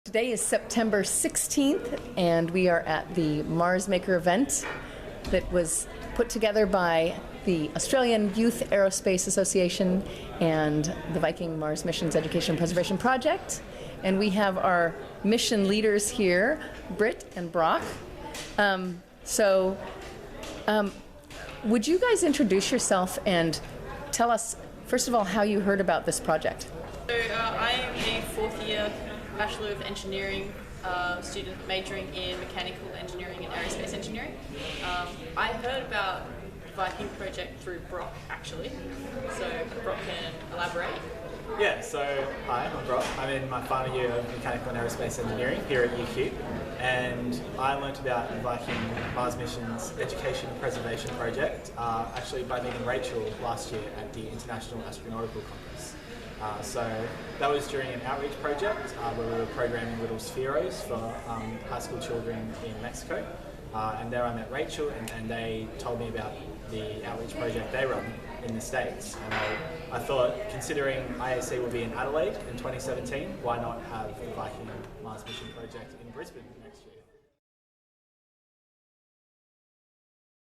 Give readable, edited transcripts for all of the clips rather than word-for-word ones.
Today is September 16th, and we are at the MarsMaker event that was put together by the Australian Youth Aerospace Association and the Viking Mars Mission's Education and Preservation Project. And we have our mission leaders here, Britt and Brock. Would you guys introduce yourself and tell us, first of all, how you heard about this project? So I am a fourth year Bachelor of Engineering student majoring in Mechanical Engineering and Aerospace Engineering. I heard about the Viking project through Brock, actually, so Brock can elaborate. Yeah, so hi, I'm Brock. I'm in my final year of Mechanical and Aerospace Engineering here at UQ, and I learnt about the Viking Mars Mission's Education and Preservation Project actually by meeting Rachel last year at the International Astronautical Congress. So that was during an outreach project where we were programming little spheros for high school children in Mexico. And there I met Rachel, and they told me about the outreach project they run in the States. And I thought, considering IAC will be in Adelaide in 2017, why not have the Viking Mars Mission project in Brisbane next year?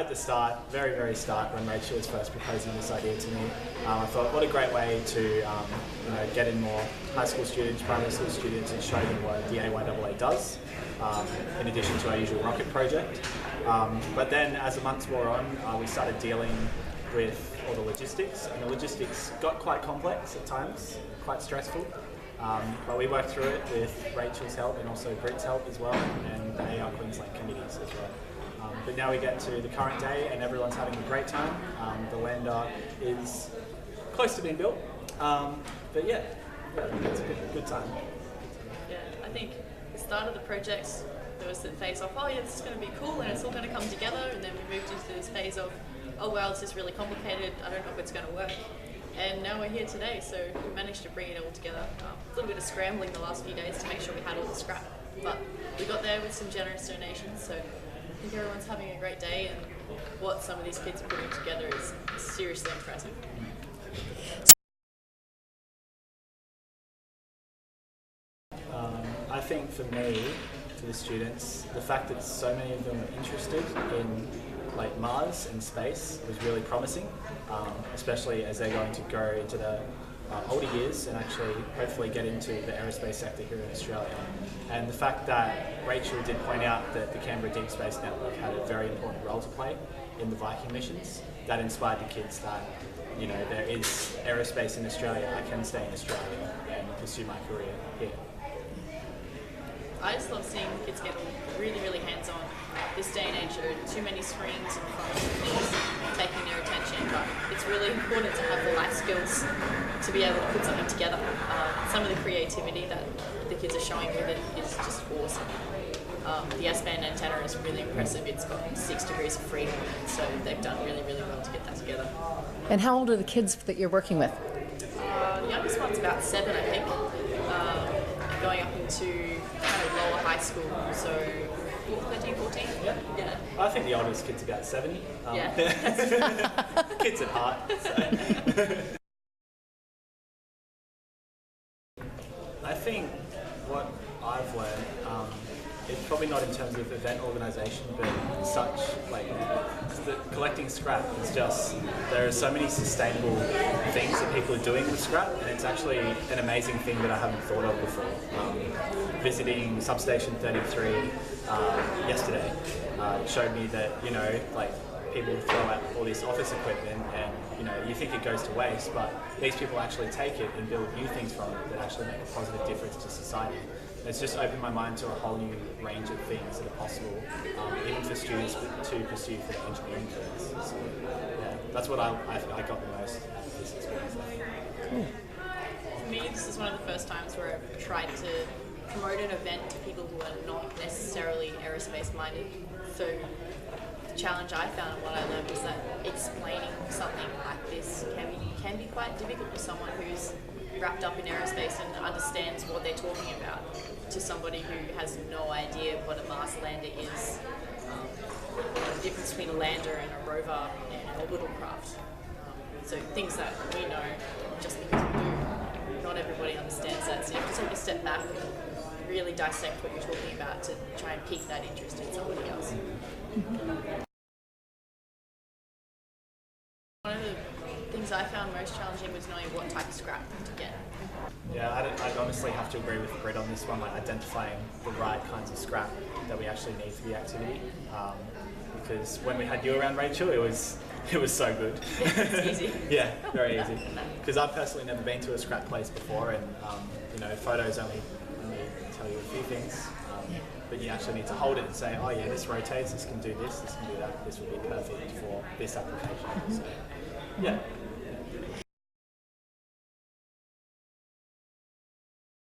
At the start, very start, when Rachel was first proposing this idea to me, I thought, what a great way to get in more high school students, primary school students, and show them what the AYAA does, in addition to our usual rocket project. But then, as the months wore on, we started dealing with all the logistics, and the logistics got quite complex at times, quite stressful. But we worked through it with Rachel's help and also Britt's help as well, and the AYAA Queensland committees as well. But now we get to the current day and everyone's having a great time. The lander is close to being built, but yeah, it's a good time. Yeah, I think the start of the project, there was the phase of, oh yeah, this is going to be cool and it's all going to come together, and then we moved into this phase of, oh well, this is really complicated, I don't know if it's going to work. And now we're here today, so we managed to bring it all together. A little bit of scrambling the last few days to make sure we had all the scrap, but we got there with some generous donations, so I think everyone's having a great day, and what some of these kids are putting together is seriously impressive. I think for me, for the students, the fact that so many of them are interested in Mars and space was really promising, especially as they're going to go into the older years and actually hopefully get into the aerospace sector here in Australia. And the fact that Rachel did point out that the Canberra Deep Space Network had a very important role to play in the Viking missions, that inspired the kids that, there is aerospace in Australia, I can stay in Australia and pursue my career here. I just love seeing kids get really hands-on. This day and age, there are too many screens in front of things taking their attention, but it's really important to have the life skills to be able to put something together. Some of the creativity that the kids are showing with it is just awesome. The S-band antenna is really impressive. It's got 6 degrees of freedom, so they've done really well to get that together. And how old are the kids that you're working with? The youngest one's about 7, I think, going up into kind of lower high school, so 13, 14? Yeah. I think the oldest kid's about 70. Yeah. Kids at heart. So. I think what I've learned, it's probably not in terms of event organisation, but such, collecting scrap is just, there are so many sustainable things that people are doing with scrap, and it's actually an amazing thing that I haven't thought of before. Visiting Substation 33 yesterday showed me that, people throw out all this office equipment and, you think it goes to waste, but these people actually take it and build new things from it that actually make a positive difference to society. And it's just opened my mind to a whole new range of things that are possible, even for students to pursue for their engineering careers. So, yeah, that's what I got the most out of this experience. Cool. For me, this is one of the first times where I've tried to promote an event to people who are not necessarily aerospace minded. So the challenge I found and what I learned was that explaining something like this can be quite difficult for someone who's wrapped up in aerospace and understands what they're talking about, to somebody who has no idea what a Mars lander is, the difference between a lander and a rover and an orbital craft. So things that we know just because we do, not everybody understands that. So you have to take a step back and really dissect what you're talking about to try and pique that interest in somebody else. One of the things I found most challenging was knowing what type of scrap to get. Yeah, I'd honestly have to agree with Britt on this one, like identifying the right kinds of scrap that we actually need for the activity. Because when we had you around, Rachel, it was so good. It's easy. Yeah, very easy. Because I've personally never been to a scrap place before, and photos only tell you a few things. But you actually need to hold it and say, oh yeah, this rotates, this can do this can do that, this would be perfect for this application. So, yeah.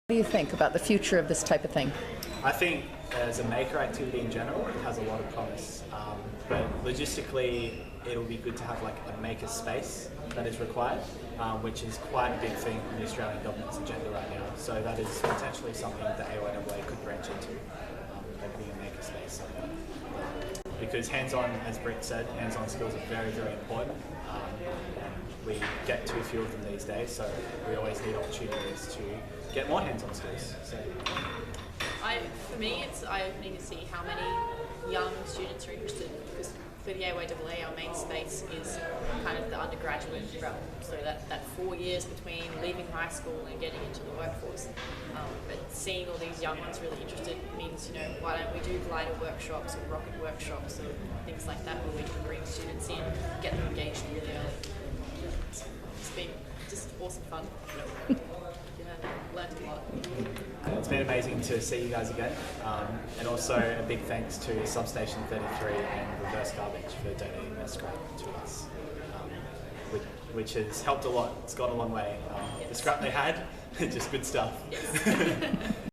What do you think about the future of this type of thing? I think as a maker activity in general, it has a lot of promise. But logistically, it'll be good to have like a maker space that is required, which is quite a big thing on the Australian government's agenda right now. So that is potentially something that AYAA could branch into, opening a maker space. Because hands-on, as Britt said, hands-on skills are very, very important. And we get too few of them these days, so we always need opportunities to get more hands-on skills. So. For me, it's eye-opening to see how many young students are interested, because for the AYAA, our main space is kind of the undergraduate realm, so that 4 years between leaving high school and getting into the workforce. But seeing all these young ones really interested means, why don't we do glider workshops or rocket workshops or things like that, where we can bring students in, get them engaged really early. It's been just awesome fun. Learned a lot. It's been amazing to see you guys again, and also a big thanks to Substation 33 and Reverse Garbage for donating their scrap to us, which has helped a lot. It's gone a long way. The scrap they had, just good stuff. Yes.